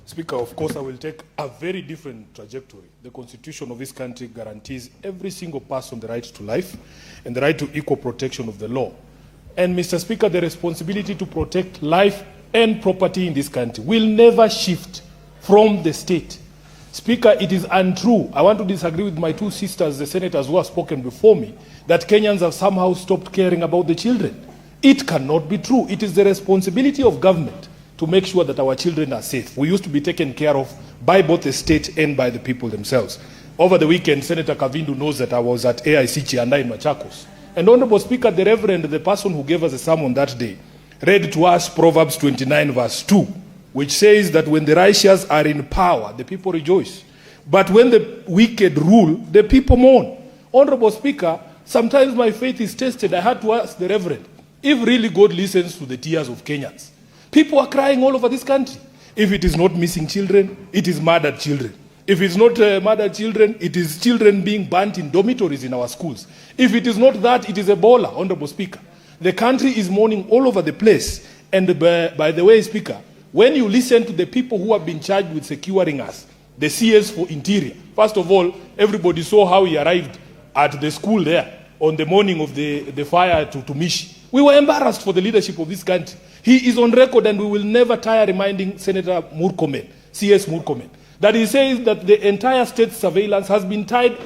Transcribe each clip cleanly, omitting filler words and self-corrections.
Speaker, of course, I will take a very different trajectory. The Constitution of this country guarantees every single person the right to life and the right to equal protection of the law. And, Mr. Speaker, the responsibility to protect life and property in this country will never shift from the state. Speaker, it is untrue. I want to disagree with my two sisters, the senators who have spoken before me, that Kenyans have somehow stopped caring about the children. It cannot be true. It is the responsibility of government to make sure that our children are safe. We used to be taken care of by both the state and by the people themselves. Over the weekend, Senator Kavindu knows that I was at AIC Chianda in Machakos. And Honorable Speaker, the Reverend, the person who gave us a sermon that day, read to us Proverbs 29 verse 2, which says that when the righteous are in power, the people rejoice. But when the wicked rule, the people mourn. Honorable Speaker, sometimes my faith is tested. I had to ask the Reverend if really God listens to the tears of Kenyans. People are crying all over this country. If it is not missing children, it is murdered children. If it's not murdered children, it is children being burnt in dormitories in our schools. If it is not that, it is Ebola, Honorable Speaker. The country is mourning all over the place. And by the way, Speaker, when you listen to the people who have been charged with securing us, the CS for Interior, first of all, everybody saw how he arrived at the school there on the morning of the fire to Mishi. We were embarrassed for the leadership of this country. He is on record, and we will never tire reminding Senator Murkomen, CS Murkomen, that he says that the entire state surveillance has been tied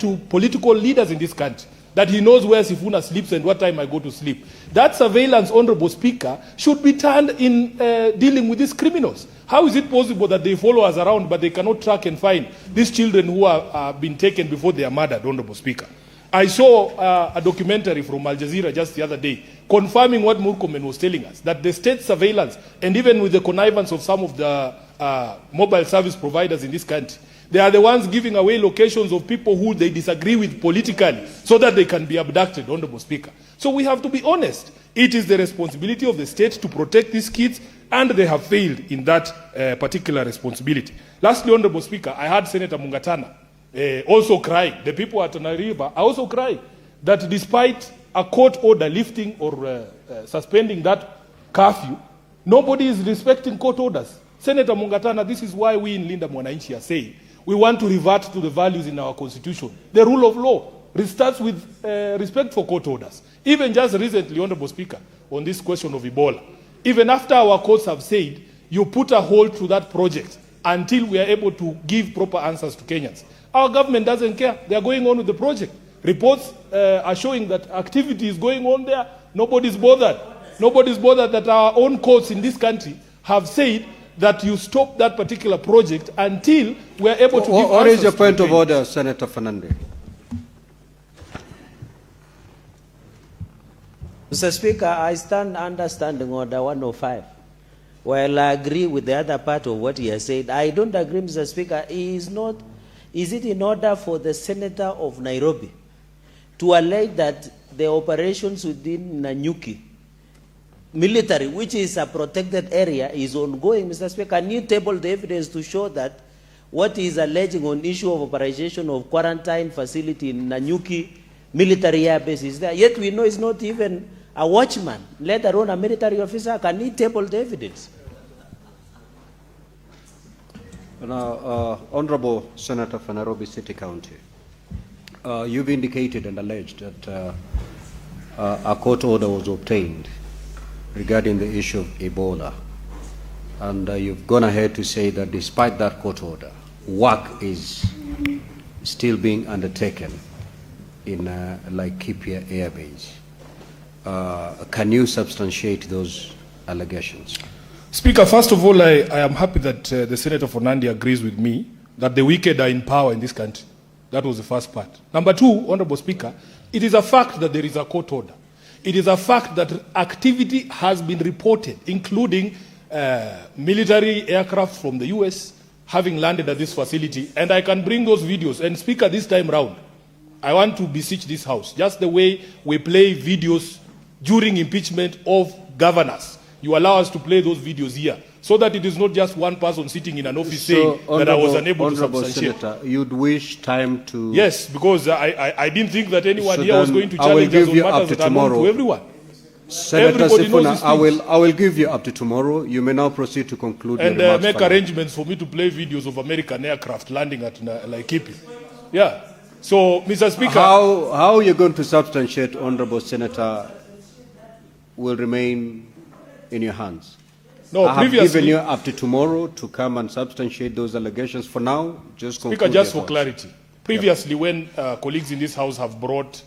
to political leaders in this country, that he knows where Sifuna sleeps and what time I go to sleep. That surveillance, Honorable Speaker, should be turned in dealing with these criminals. How is it possible that they follow us around but they cannot track and find these children who are been taken before they are murdered, Honorable Speaker? I saw a documentary from Al Jazeera just the other day confirming what Murkomen was telling us, that the state surveillance, and even with the connivance of some of the mobile service providers in this country, they are the ones giving away locations of people who they disagree with politically so that they can be abducted, Honorable Speaker. So we have to be honest. It is the responsibility of the state to protect these kids, and they have failed in that particular responsibility. Lastly, Honorable Speaker, I heard Senator Mungatana also cry. The people at Tana River are also crying that despite a court order lifting or suspending that curfew, nobody is respecting court orders. Senator Mungatana, this is why we in Linda Mwananchi are saying we want to revert to the values in our constitution. The rule of law starts with respect for court orders. Even just recently, Honorable Speaker, on this question of Ebola, even after our courts have said you put a hold to that project until we are able to give proper answers to Kenyans, our government doesn't care. They are going on with the project. Reports are showing that activity is going on there. Nobody's bothered. Nobody's bothered that our own courts in this country have said that you stop that particular project until we are able to give answers. What is your point of order, Senator Fernandez? Mr. Speaker, I stand understanding Order 105. While I agree with the other part of what he has said, I don't agree, Mr. Speaker. Is it in order for the Senator of Nairobi to allege that the operations within Nanyuki military, which is a protected area, is ongoing, Mr. Speaker? Can you table the evidence to show that what he is alleging on issue of operation of quarantine facility in Nanyuki military air base is there? Yet we know it's not even a watchman, let alone a military officer. Can he table the evidence? Now, Honorable Senator for Nairobi City County, you've indicated and alleged that a court order was obtained regarding the issue of Ebola. And you've gone ahead to say that despite that court order, work is still being undertaken in Laikipia Air Base. Can you substantiate those allegations? Speaker, first of all, I am happy that the Senator for Nandi agrees with me that the wicked are in power in this country. That was the first part. Number two, Honorable Speaker, it is a fact that there is a court order. It is a fact that activity has been reported, including military aircraft from the US having landed at this facility, and I can bring those videos. And Speaker, this time round, I want to beseech this House, just the way we play videos during impeachment of governors. You allow us to play those videos here, so that it is not just one person sitting in an office saying that I was unable to substantiate. Senator, you'd wish time to... Yes, because I didn't think that anyone here was going to challenge us on matters that are known to everyone. Senator Everybody knows Sifuna, these I things. will give you up to tomorrow. You may now proceed to conclude And your remarks. make finally. arrangements for me to play videos of American aircraft landing at Laikipia. Yeah. So, Mr. Speaker, How are you going to substantiate, Honorable Senator, will remain in your hands? no, I have given previously, you up to tomorrow to come and substantiate those allegations. For now, just conclude. Speaker, just your for thoughts. clarity, previously when colleagues in this House have brought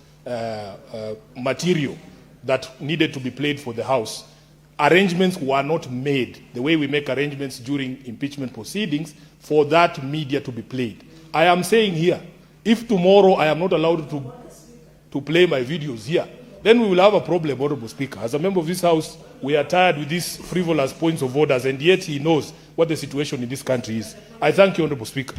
material that needed to be played for the House, arrangements were not made the way we make arrangements during impeachment proceedings for that media to be played. I am saying here, if tomorrow I am not allowed to play my videos here, then we will have a problem, Honorable Speaker. As a member of this House, we are tired with these frivolous points of orders, and yet he knows what the situation in this country is. I thank you, Honorable Speaker.